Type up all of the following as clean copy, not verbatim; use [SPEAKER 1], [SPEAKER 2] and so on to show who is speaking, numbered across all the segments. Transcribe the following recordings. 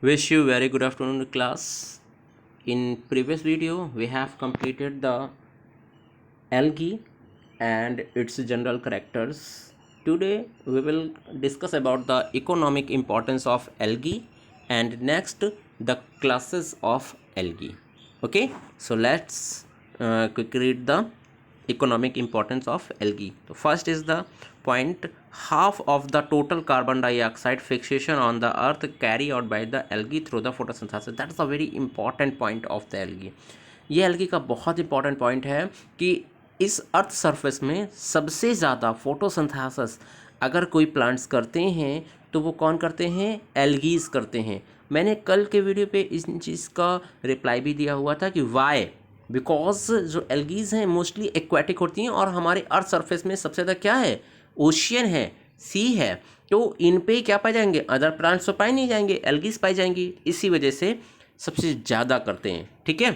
[SPEAKER 1] Wish you very good afternoon class. In previous video we have completed the algae and its general characters. Today we will discuss about the economic importance of algae and next the classes of algae. Okay, so let's quickly read the economic importance of algae. So first is the point, half of the total carbon dioxide fixation on the earth carried out by the algae through the photosynthesis. That is a very important point of the algae. ये algae का बहुत important point है कि इस earth surface में सबसे ज़्यादा photosynthesis अगर कोई प्लांट्स करते हैं तो वो कौन करते हैं, एल्गीज करते हैं. मैंने कल के वीडियो पे इस चीज़ का रिप्लाई भी दिया हुआ था कि वाई, बिकॉज जो एल्गीज हैं मोस्टली एक्वाटिक होती हैं और हमारे अर्थ सरफेस में सबसे ज़्यादा क्या है, ओशियन है, सी है. तो इन पे क्या पाए जाएंगे, अदर प्लांट्स तो पाए नहीं जाएंगे, एल्गीज पाई जाएंगी. इसी वजह से सबसे ज़्यादा करते हैं. ठीक है.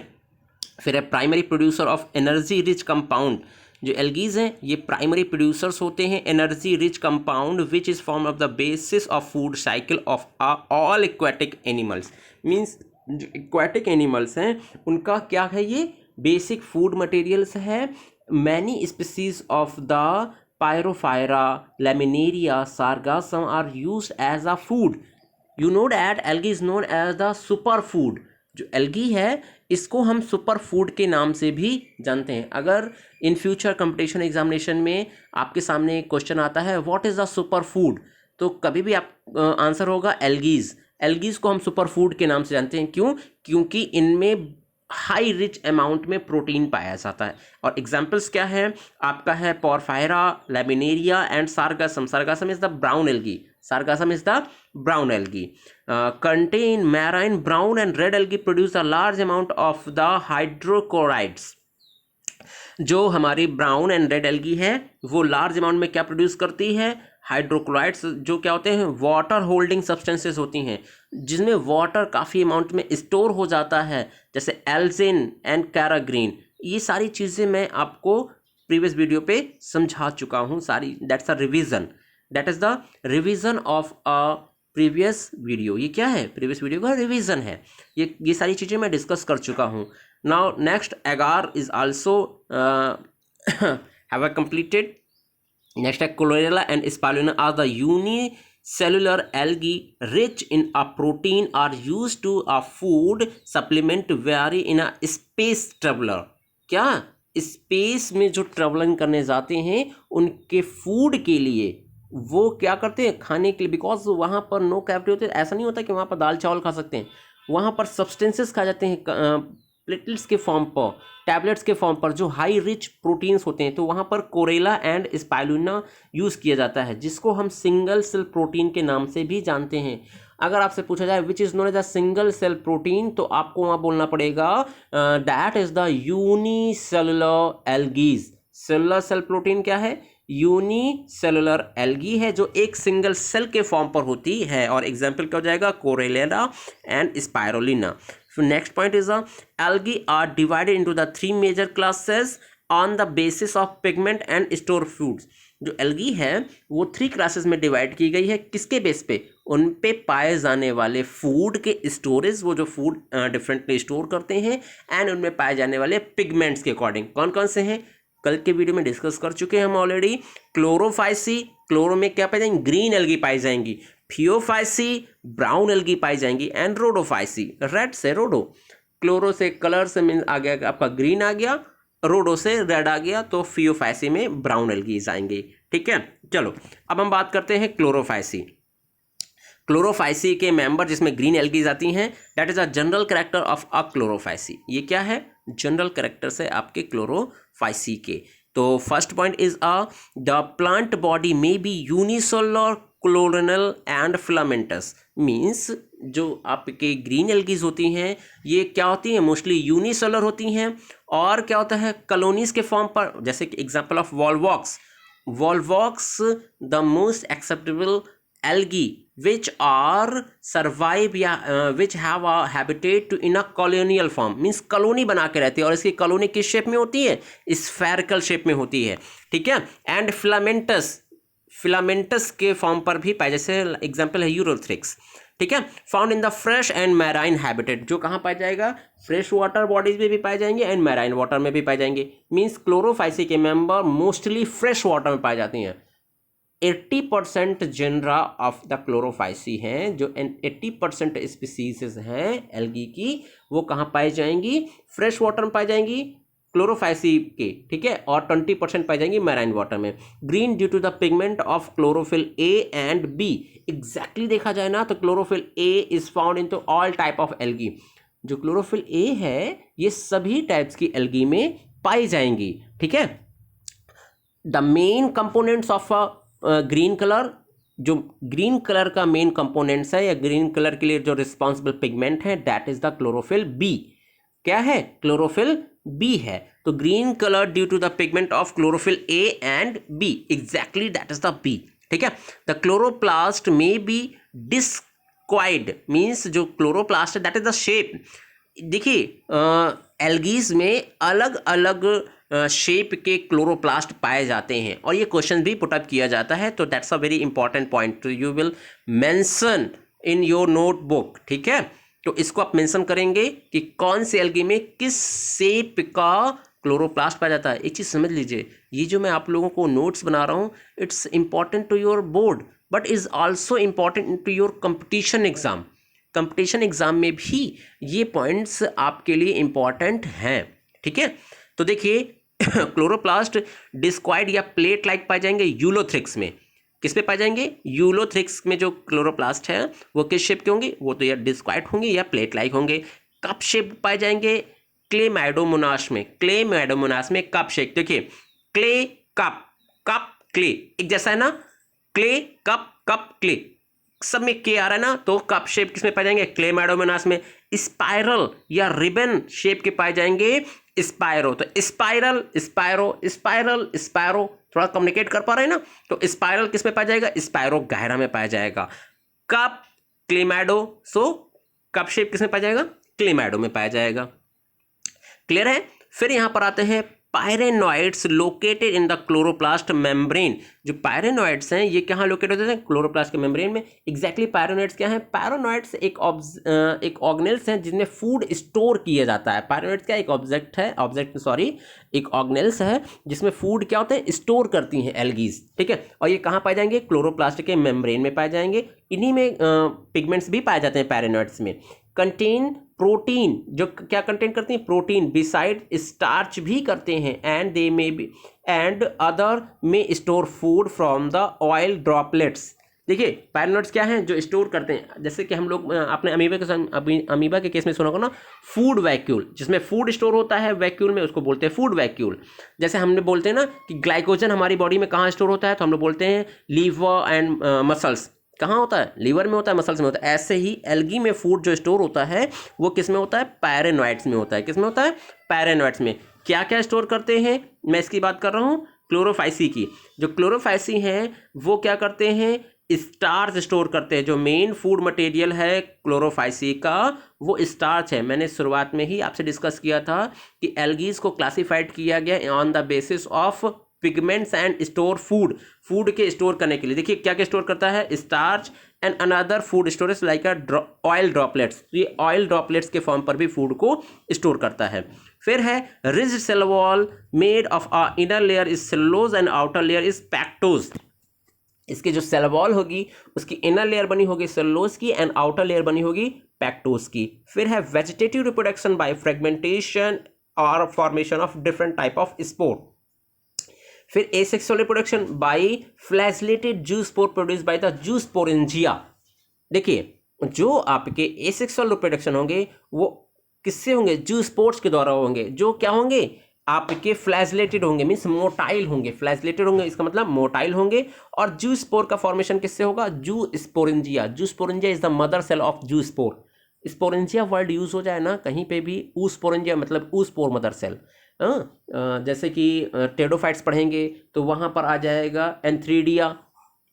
[SPEAKER 1] फिर है primary producer of energy rich compound. जो एल्गीज हैं ये प्राइमरी प्रोड्यूसर्स होते हैं energy rich compound which is form of the basis of food cycle of all aquatic animals. Means जो एक्वाटिक एनिमल्स हैं उनका क्या है, ये बेसिक फूड मटेरियल्स है. Many species of the Porphyra, Laminaria, Sargassum are used as a food. You know that algae is known as the super food. जो algae है इसको हम सुपर फूड के नाम से भी जानते हैं. अगर इन फ्यूचर कंपटीशन एग्जामिनेशन में आपके सामने क्वेश्चन आता है what is the super food, तो कभी भी आप आंसर होगा एल्गीज. एल्गीज को हम सुपर फूड के नाम से जानते हैं. क्यों? क्योंकि इनमें हाई रिच अमाउंट में प्रोटीन पाया जाता है. और एग्जाम्पल्स क्या है आपका, है Porphyra, Laminaria and Sargassum. Sargassum is the brown algae. Sargassum is the brown algae. Contain marine brown and red algae produce a large amount of the hydrochlorides. जो हमारी ब्राउन एंड रेड एल्गी है वो large amount में क्या produce करती है, hydrochlorides, जो क्या होते हैं, वाटर होल्डिंग सब्सटेंसेस होती हैं जिसमें वाटर काफ़ी अमाउंट में स्टोर हो जाता है, जैसे एल्जिन एंड कैराग्रीन. ये सारी चीज़ें मैं आपको प्रीवियस वीडियो पे समझा चुका हूँ सारी. That's a revision. That is the revision of a previous video. ये क्या है, प्रीवियस वीडियो का रिवीजन है. ये सारी चीज़ें मैं डिस्कस कर चुका हूँ. Now next, agar is also have completed. Next है Chlorella and Spirulina are the unicellular algae rich in a protein are use to a food supplement very in a space traveller. क्या space में जो travelling करने जाते हैं उनके food के लिए वो क्या करते हैं, खाने के लिए. बिकॉज वहाँ पर नो कैविटी होती है. ऐसा नहीं होता कि वहाँ पर दाल चावल खा सकते हैं. वहाँ पर सब्सटेंसेस खा जाते हैं प्लेटलेट्स के फॉर्म पर, टैबलेट्स के फॉर्म पर, जो हाई रिच प्रोटीन्स होते हैं. तो वहाँ पर कोरेला एंड स्पाइलुना यूज़ किया जाता है जिसको हम सिंगल सेल प्रोटीन के नाम से भी जानते हैं. अगर आपसे पूछा जाए which is known as a single cell protein तो आपको वहाँ बोलना पड़ेगा that is the unicellular algae. Cellular cell protein क्या है, यूनिसेलुलर एल्गी है जो एक सिंगल सेल के फॉर्म पर होती है. और एग्जाम्पल क्या हो जाएगा, chlorella and spirulina. Next point is algae are divided into the 3 major classes on the basis of pigment and store foods. जो एल्गी है वो 3 क्लासेस में डिवाइड की गई है. किसके बेस पे, उन पे पाए जाने वाले फूड के स्टोरेज, वो जो फूड डिफरेंटली स्टोर करते हैं, एंड उनमें पाए जाने वाले पिगमेंट्स के अकॉर्डिंग. कौन कौन से हैं, कल के वीडियो में डिस्कस कर चुके हैं हम ऑलरेडी. क्लोरोफाइसी, क्लोरो में क्या पाई जाएंगी, ग्रीन एल्गी पाई जाएंगी. फियोफाइसी, ब्राउन एल्गी पाई जाएंगी. एंड रोडोफाइसी, रेड से रोडो. क्लोरो से कलर से मीन आ गया आपका ग्रीन आ गया, रोडो से रेड आ गया, तो फियोफाइसी में ब्राउन एल्गीज आएंगे. ठीक है. चलो अब हम बात करते हैं क्लोरोफाइसी. क्लोरोफाइसी के मेंबर जिसमें ग्रीन एल्गीज आती हैं, that is a general character of a Chlorophyceae. ये क्या है, जनरल कैरेक्टर्स है आपके क्लोरोफाइसी के. तो first point is the plant body में be unicellular, colonial and filamentous. Means जो आपके ग्रीन एल्गीज होती हैं ये क्या होती हैं, मोस्टली यूनिसेलुलर होती हैं. और क्या होता है, कॉलोनीज के फॉर्म पर, जैसे कि example of Volvox. Volvox the most acceptable algae which are survive या which have a habitat to in a colonial form. Means colony बना के रहती है. और इसकी कॉलोनी किस शेप में होती है, स्फेरिकल शेप में होती है. ठीक है. एंड फिलामेंटस, फिलामेंटस के फॉर्म पर भी पाए, जैसे एग्जाम्पल है यूरोथ्रिक्स. ठीक है। Found in the fresh and marine habitat, जो कहाँ पाया जाएगा, फ्रेश वाटर बॉडीज में भी पाए जाएंगे एंड मैराइन वाटर में भी पाए जाएंगे। मीन्स क्लोरोफाइसी के मेंबर मोस्टली फ्रेश वाटर में पाए जाती हैं। 80% जेनरा ऑफ द क्लोरोफाइसी हैं, जो 80% स्पीसीज हैं एल्गी की, वो कहाँ पाई जाएंगी, फ्रेश वाटर में पाई जाएंगी क्लोरोफाइसी के, ठीक है, और 20% पाई जाएंगी मैराइन वाटर में। Green due to the pigment of chlorophyll A and B. Exactly देखा जाए ना तो chlorophyll A is found in to all type of algae. जो क्लोरोफिल ए है ये सभी टाइप्स की एल्गी में पाई जाएंगी, ठीक है। The main components of green colour, जो ग्रीन कलर का मेन कंपोनेंट्स है या ग्रीन कलर के लिए जो रिस्पॉन्सिबल पिगमेंट है, that is the chlorophyll B. क्या है, क्लोरोफिल बी है। तो green colour due to the pigment of chlorophyll A and B, exactly that is the B, ठीक है। द क्लोरोप्लास्ट में बी डिस्क्वाइड, मीन्स जो क्लोरोप्लास्ट है दैट इज द शेप। देखिए एल्गीज में अलग अलग शेप के क्लोरोप्लास्ट पाए जाते हैं और ये क्वेश्चन भी पुटअप किया जाता है, तो that's a very important point you will mention in your notebook, ठीक है। तो इसको आप मेंशन करेंगे कि कौन से एल्गी में किस शेप का क्लोरोप्लास्ट पाया जाता है। एक चीज़ समझ लीजिए, ये जो मैं आप लोगों को नोट्स बना रहा हूँ, it's important to your board but is also important to your competition exam. Competition exam में भी ये पॉइंट्स आपके लिए इम्पॉर्टेंट हैं, ठीक है। तो देखिए क्लोरोप्लास्ट डिस्क्वाइड या प्लेट लाइक पाए जाएंगे यूलोथ्रिक्स में। किस पे पाए जाएंगे, यूलोथ्रिक्स में जो क्लोरोप्लास्ट है वो किस शेप के होंगे, वो तो या डिस्क्वाइड होंगे या प्लेट लाइक होंगे। कप शेप पाए जाएंगे क्लेमैडोमोनास में, क्लेमैडोमोनास में कप शेप। देखिए क्ले कप, कप क्ले एक जैसा है ना, क्ले कप, कप क्ले, सब में के आ रहा है ना, तो कप शेप किस में पाए जाएंगे, क्लेमैडोमोनास में। स्पाइरल या रिबन शेप के पाए जाएंगे स्पायरो, तो स्पाइरल स्पायरो, स्पाइरल स्पायरो, थोड़ा कम्युनिकेट कर पा रहे हैं ना। तो स्पाइरल किस में पाया जाएगा, स्पायरो गायरा में पाया जाएगा। कप क्लेमैडो, सो कप शेप किस में पाया जाएगा, क्लेमैडो में पाया जाएगा। क्लियर है। फिर यहां पर आते हैं pyrenoids located in the chloroplast membrane. जो पायरेनॉइड्स हैं ये कहाँ लोकेट होते हैं, क्लोरोप्लास्ट के मेम्ब्रेन में। एग्जैक्टली पायरेनॉइड्स क्या है, पायरेनॉइड्स एक ऑर्गेनेल्स हैं जिसमें फूड स्टोर किया जाता है। पायरेनॉइड्स क्या एक एक ऑर्गेनेल्स है जिसमें फूड क्या होते हैं, स्टोर करती हैं एल्गीज, ठीक है। और ये कहाँ पाए जाएंगे, क्लोरोप्लास्ट के मेम्ब्रेन में पाए जाएंगे। इन्हीं में पिगमेंट्स भी पाए जाते हैं पायरेनॉइड्स में। कंटेन प्रोटीन, जो क्या कंटेन करती हैं, प्रोटीन, बिसाइड स्टार्च भी करते हैं। एंड दे में बी एंड अदर में store food from the oil droplets. देखिए पायरेनॉइड्स क्या हैं, जो स्टोर करते हैं, जैसे कि हम लोग अपने अमीबा के केस में सुना होगा ना, फूड वैक्यूल, जिसमें फूड स्टोर होता है वैक्यूल में, उसको बोलते हैं फूड वैक्यूल। जैसे हमने बोलते हैं ना कि ग्लाइकोजन हमारी बॉडी में कहाँ स्टोर होता है, तो हम लोग बोलते हैं लीवर एंड मसल्स। कहाँ होता है, लीवर में होता है, मसल्स में होता है। ऐसे ही एल्गी में फूड जो स्टोर होता है वो किस में होता है, पायरेनॉइड्स में होता है। किस में होता है, पायरेनॉइड्स में। क्या क्या स्टोर करते हैं, मैं इसकी बात कर रहा हूँ क्लोरोफाइसी की। जो क्लोरोफाइसी हैं वो क्या करते हैं, स्टार्च स्टोर करते हैं। जो मेन फूड मटेरियल है क्लोरोफाइसी का वो स्टार्च है। मैंने शुरुआत में ही आपसे डिस्कस किया था कि एल्गीज को क्लासिफाइड किया गया on the basis of pigments and store food, food के स्टोर करने के लिए। देखिए क्या क्या स्टोर करता है, starch and another food storage like oil droplets. ये ऑयल ड्रॉपलेट्स के फॉर्म पर भी फूड को स्टोर करता है। फिर है rigid cell wall made of a inner layer is cellulose and outer layer is pectose. इसकी जो सेल वॉल होगी उसकी इनर लेयर बनी होगी सेलुलोज की एंड आउटर लेयर बनी होगी पैक्टोज की। फिर है वेजिटेटिव रिप्रोडक्शन बाय फ्रेगमेंटेशन और formation of different type of spore. फिर asexual reproduction by flagellated zoospore produce by the zoosporangia. देखिए जो आपके एसेक्सुअल रिप्रोडक्शन होंगे वो किससे होंगे, जूस्पोर्स के द्वारा होंगे, जो क्या होंगे आपके फ्लैजेलेटेड होंगे, मीन्स मोटाइल होंगे। फ्लैजेलेटेड होंगे इसका मतलब मोटाइल होंगे। और जूस्पोर का फॉर्मेशन किससे होगा, zoosporangia. Zoosporangia is the mother cell of zoospore. Sporangia word use हो जाए ना कहीं पे भी, ऊस्पोरेंजिया मतलब ऊस्पोर मदर सेल। जैसे कि टेडोफाइट्स पढ़ेंगे तो वहाँ पर आ जाएगा एंथ्रीडिया,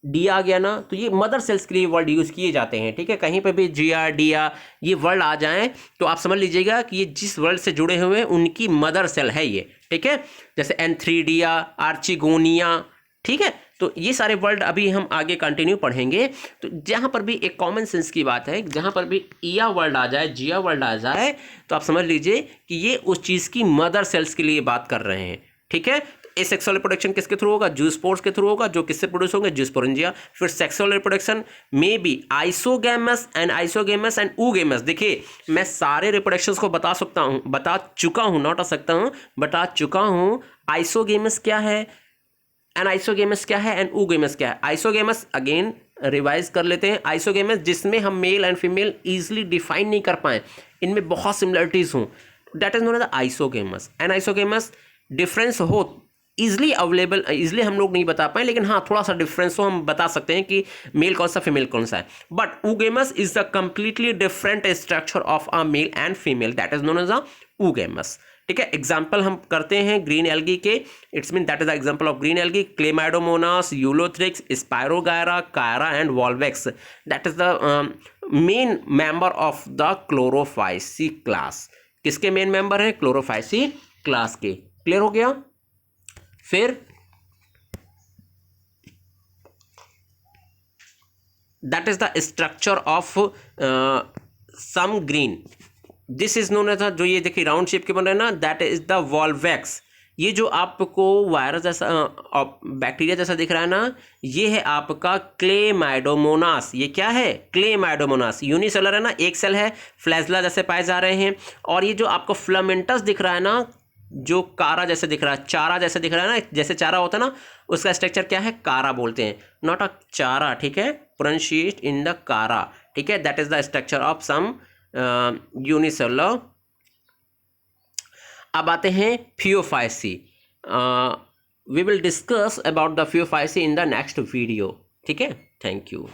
[SPEAKER 1] डी आ गया ना, तो ये मदर सेल्स के लिए वर्ड यूज़ किए जाते हैं, ठीक है। कहीं पे भी जिया डिया ये वर्ड आ जाएं तो आप समझ लीजिएगा कि ये जिस वर्ड से जुड़े हुए हैं उनकी मदर सेल है ये, ठीक है। जैसे एंथ्रीडिया, आर्चिगोनिया, ठीक है। तो ये सारे वर्ड अभी हम आगे कंटिन्यू पढ़ेंगे। तो जहाँ पर भी एक कॉमन सेंस की बात है, जहाँ पर भी ईया वर्ड आ जाए, जिया वर्ड आ जाए, तो आप समझ लीजिए कि ये उस चीज़ की मदर सेल्स के लिए बात कर रहे हैं। ठीक है, एसेक्सुअल रिप्रोडक्शन किसके थ्रू होगा? जूस्पोर्स के थ्रू होगा, जो किससे प्रोड्यूस होंगे? जूस्पोरेंजिया। फिर सेक्सुअल रिप्रोडक्शन में भी आइसोगैमस एंड ऊगैमस। देखिए मैं सारे रिप्रोडक्शंस को बता चुका हूँ, नॉट आ सकता हूँ, बता चुका हूँ। आइसोगैमस क्या है, एनाइसोगेमस क्या है, एंड ऊगेमस क्या है। आइसोगेमस अगेन रिवाइज कर लेते हैं। आइसोगेमस जिसमें हम male and female easily define नहीं कर पाए, इनमें बहुत सिमिलरिटीज हों, that is known as isogamous. Anisogamous difference हो, इजिली अवेलेबल, इजिली हम लोग नहीं बता पाए, लेकिन हाँ थोड़ा सा डिफरेंस हो, हम बता सकते हैं कि मेल कौन सा फीमेल कौन सा है। But oogamous is the completely different structure of a male and female, that is known as a oogamous. ठीक है, एग्जाम्पल हम करते हैं ग्रीन एल्गी के। It's mean that is the example of green algae, Chlamydomonas, Ulothrix, Spirogyra, Chara and Volvox. That is the main member of the Chlorophyceae class. किसके main member है? Chlorophyceae class के। Clear हो गया? फिर that is the structure of some green, this is known as, जो ये देखिए round shape के बन रहे हैं ना, दैट इज द वॉल्वेक्स। ये जो आपको वायरस जैसा बैक्टीरिया जैसा दिख रहा है ना, ये है आपका क्लेमाइडोमोनास। ये क्या है? क्लेमाइडोमोनास। यूनिसेलर है ना, एक सेल है, फ्लैजला जैसे पाए जा रहे हैं। और ये जो आपको फिलामेंटस दिख रहा है ना, जो कारा जैसे दिख रहा है, चारा जैसे दिख रहा है ना, जैसे चारा होता है ना, उसका स्ट्रक्चर क्या है? कारा बोलते हैं, नॉट अ चारा। ठीक है, प्रोनाउंशिएट इन द कारा। ठीक है, that is the structure of some unicellular. अब आते हैं phaeophyceae. We will discuss about the phaeophyceae in the next video. ठीक है, थैंक यू।